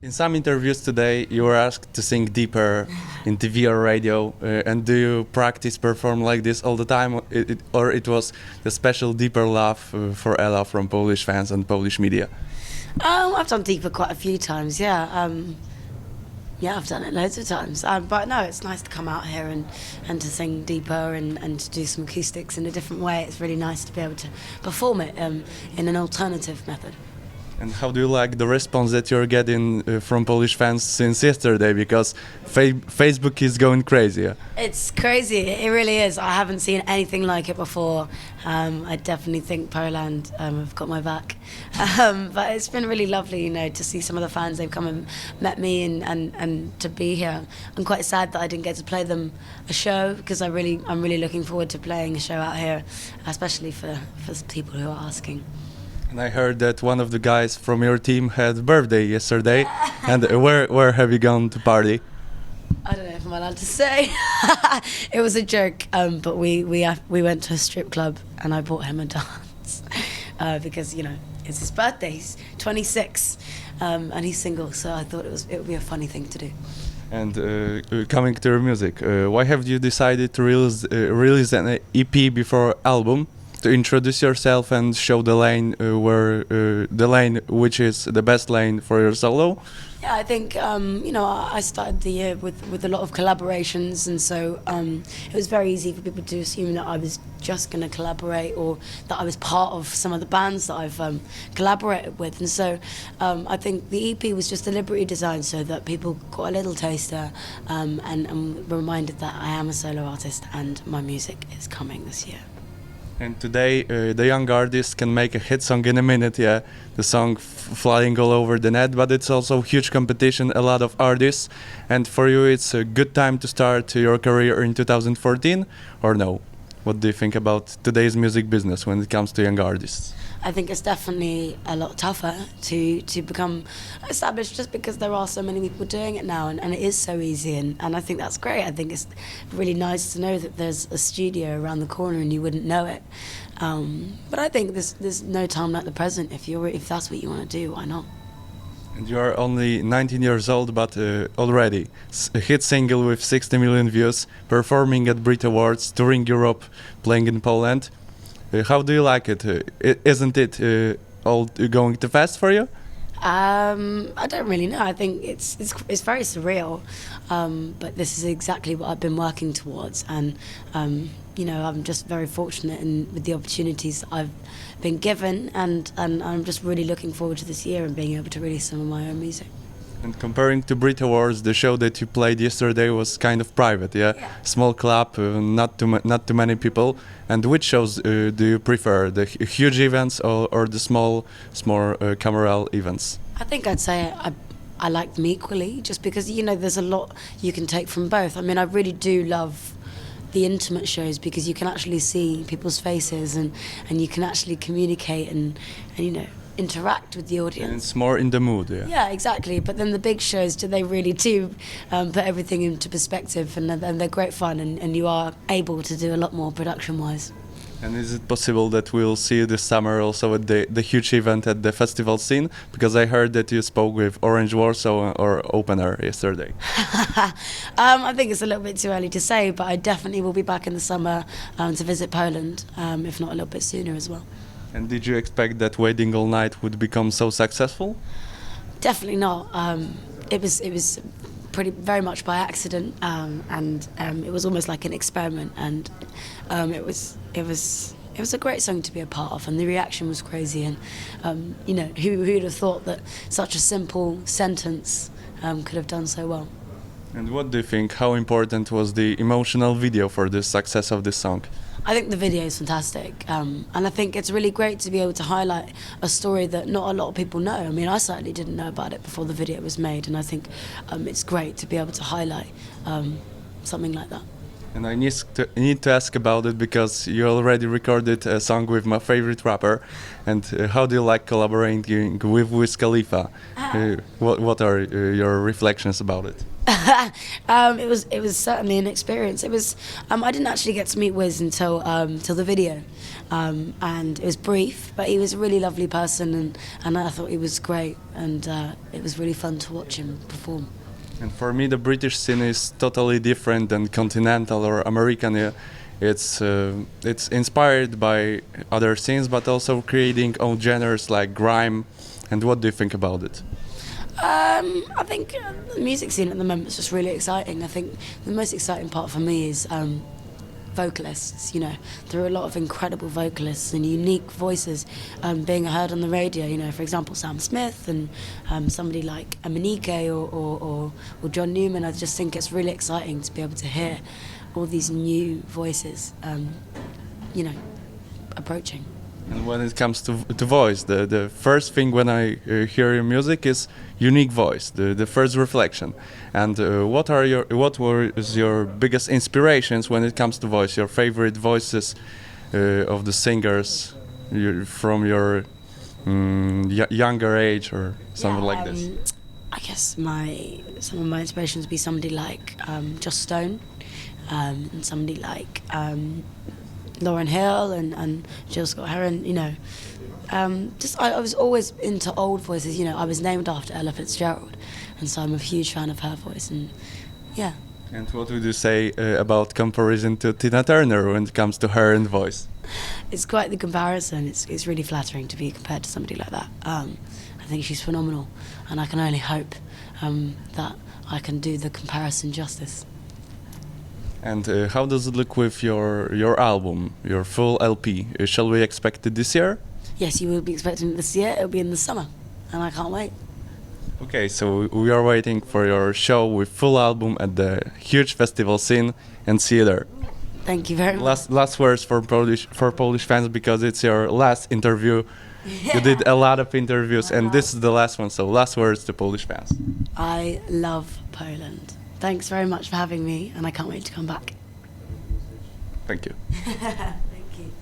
In some interviews today, you were asked to sing deeper in TV or radio. And do you practice perform like this all the time, or it was the special deeper love for Ella from Polish fans and Polish media? I've done deeper quite a few times, yeah. Yeah, I've done it loads of times. But no, it's nice to come out here and to sing deeper and to do some acoustics in a different way. It's really nice to be able to perform it in an alternative method. And how do you like the response that you're getting from Polish fans since yesterday? Because Facebook is going crazy. Yeah? It's crazy, it really is. I haven't seen anything like it before. I definitely think Poland have got my back. But it's been really lovely, to see some of the fans. They've come and met me and to be here. I'm quite sad that I didn't get to play them a show because I'm really looking forward to playing a show out here, especially for people who are asking. And I heard that one of the guys from your team had birthday yesterday. And where have you gone to party? I don't know if I'm allowed to say. It was a joke, but we went to a strip club and I bought him a dance because it's his birthday. He's 26 and he's single, so I thought it would be a funny thing to do. And coming to your music, why have you decided to release an EP before album? To introduce yourself and show the lane which is the best lane for your solo? Yeah, I think I started the year with a lot of collaborations, and so it was very easy for people to assume that I was just going to collaborate or that I was part of some of the bands that I've collaborated with. And so I think the EP was just deliberately designed so that people got a little taster and were reminded that I am a solo artist and my music is coming this year. And today, the young artists can make a hit song in a minute, yeah. The song flying all over the net, but it's also huge competition, a lot of artists. And for you, it's a good time to start your career in 2014, or no? What do you think about today's music business when it comes to young artists? I think it's definitely a lot tougher to become established just because there are so many people doing it now, and it is so easy, and I think that's great. I think it's really nice to know that there's a studio around the corner and you wouldn't know it. But I think there's no time like the present. If that's what you want to do, why not? And you are only 19 years old, but already a hit single with 60 million views, performing at Brit Awards, touring Europe, playing in Poland. How do you like it? Isn't it all going too fast for you? I don't really know. I think it's very surreal, but this is exactly what I've been working towards, and I'm just very fortunate with the opportunities that I've been given, and I'm just really looking forward to this year and being able to release some of my own music. And comparing to Brit Awards, the show that you played yesterday was kind of private, yeah? Small club, not too many people. And which shows do you prefer, the huge events or the small cameral events? I think I'd say I like them equally, just because there's a lot you can take from both. I mean, I really do love the intimate shows because you can actually see people's faces and you can actually communicate and interact with the audience. And it's more in the mood, yeah. Yeah, exactly. But then the big shows, they really do put everything into perspective, and they're great fun, and you are able to do a lot more production-wise. And is it possible that we'll see you this summer also at the huge event at the festival scene? Because I heard that you spoke with Orange Warsaw or Opener yesterday. I think it's a little bit too early to say, but I definitely will be back in the summer to visit Poland, if not a little bit sooner as well. And did you expect that Waiting All Night would become so successful? Definitely not. It was very much by accident, and it was almost like an experiment, and it was a great song to be a part of, and the reaction was crazy, and who'd have thought that such a simple sentence could have done so well. And what do you think? How important was the emotional video for the success of this song? I think the video is fantastic, and I think it's really great to be able to highlight a story that not a lot of people know. I mean, I certainly didn't know about it before the video was made, and I think it's great to be able to highlight something like that. And I need to ask about it because you already recorded a song with my favorite rapper. And how do you like collaborating with Wiz Khalifa? What are your reflections about it? It was certainly an experience. It was I didn't actually get to meet Wiz until till the video, and it was brief, but he was a really lovely person, and I thought he was great, and it was really fun to watch him perform. And for me, the British scene is totally different than continental or American. It's inspired by other scenes, but also creating own genres like grime. And what do you think about it? I think the music scene at the moment is just really exciting. I think the most exciting part for me is vocalists. You know, there are a lot of incredible vocalists and unique voices being heard on the radio. You know, for example, Sam Smith and somebody like Emanike or John Newman. I just think it's really exciting to be able to hear all these new voices. You know, approaching. And when it comes to voice, the first thing when I hear your music is unique voice, the first reflection. And what was your biggest inspirations when it comes to voice? Your favorite voices of the singers from your younger age or something like this? I guess some of my inspirations would be somebody like Joss Stone, and somebody like Lauryn Hill and Jill Scott Heron. You know, I was always into old voices. You know, I was named after Ella Fitzgerald, and so I'm a huge fan of her voice. And yeah. And what would you say about comparison to Tina Turner when it comes to her and voice? It's quite the comparison. It's really flattering to be compared to somebody like that. I think she's phenomenal, and I can only hope that I can do the comparison justice. And how does it look with your album, your full LP? Shall we expect it this year? Yes, you will be expecting it this year. It'll be in the summer, and I can't wait. Okay, so we are waiting for your show with full album at the huge festival scene, and see you there. Thank you very much. Last words for Polish fans, because it's your last interview. You did a lot of interviews, and this is the last one. So last words to Polish fans. I love Poland. Thanks very much for having me, and I can't wait to come back. Thank you. Thank you.